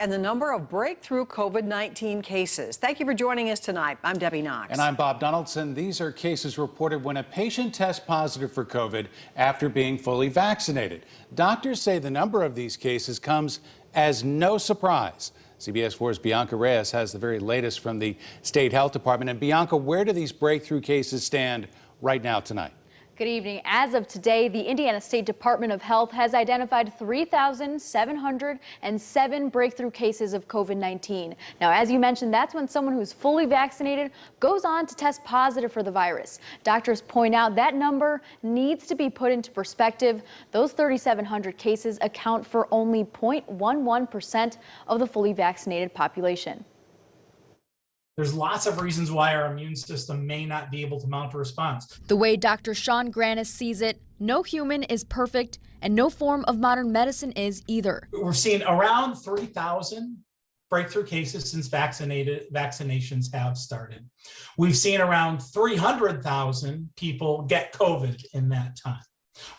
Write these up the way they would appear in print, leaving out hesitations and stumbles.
And the number of breakthrough COVID-19 cases. Thank you for joining us tonight. I'm Debbie Knox. And I'm Bob Donaldson. These are cases reported when a patient tests positive for COVID after being fully vaccinated. Doctors say the number of these cases comes as no surprise. CBS 4's Bianca Reyes has the very latest from the State Health Department. And Bianca, where do these breakthrough cases stand right now tonight? Good evening. As of today, the Indiana State Department of Health has identified 3,707 breakthrough cases of COVID-19. Now, as you mentioned, that's when someone who's fully vaccinated goes on to test positive for the virus. Doctors point out that number needs to be put into perspective. Those 3,700 cases account for only 0.11% of the fully vaccinated population. There's lots of reasons why our immune system may not be able to mount a response. The way Dr. Sean Granis sees it, no human is perfect and no form of modern medicine is either. We're seeing around 3,000 breakthrough cases since vaccinations have started. We've seen around 300,000 people get COVID in that time.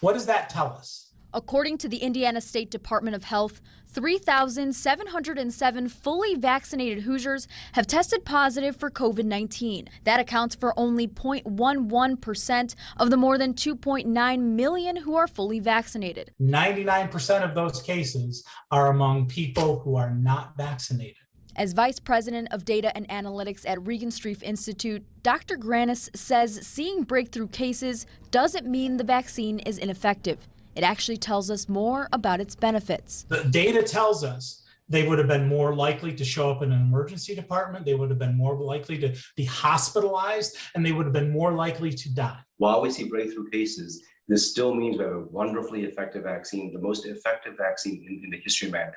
What does that tell us? According to the Indiana State Department of Health, 3,707 fully vaccinated Hoosiers have tested positive for COVID-19. That accounts for only 0.11% of the more than 2.9 million who are fully vaccinated. 99% of those cases are among people who are not vaccinated. As Vice President of Data and Analytics at Regan Streif Institute, Dr. Granis says seeing breakthrough cases doesn't mean the vaccine is ineffective. It actually tells us more about its benefits. The data tells us they would have been more likely to show up in an emergency department, they would have been more likely to be hospitalized, and they would have been more likely to die. While we see breakthrough cases, this still means we have a wonderfully effective vaccine, the most effective vaccine in the history of mankind.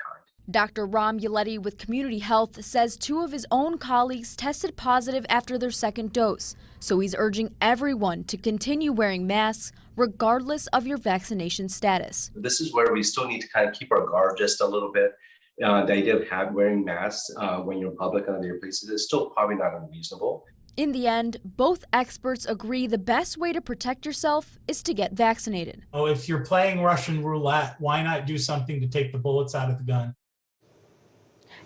Dr. Ram Yeleti with Community Health says two of his own colleagues tested positive after their second dose. So he's urging everyone to continue wearing masks regardless of your vaccination status. This is where we still need to kind of keep our guard just a little bit. The idea of wearing masks when you're in public and other places is still probably not unreasonable. In the end, both experts agree the best way to protect yourself is to get vaccinated. Oh, if you're playing Russian roulette, why not do something to take the bullets out of the gun?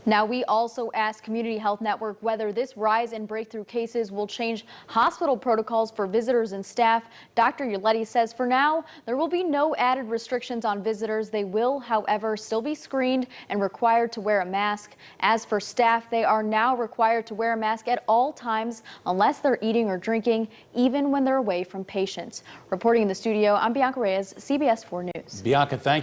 Now, we also asked Community Health Network whether this rise in breakthrough cases will change hospital protocols for visitors and staff. Dr. Yeleti says for now, there will be no added restrictions on visitors. They will, however, still be screened and required to wear a mask. As for staff, they are now required to wear a mask at all times unless they're eating or drinking, even when they're away from patients. Reporting in the studio, I'm Bianca Reyes, CBS 4 News. Bianca, thank you.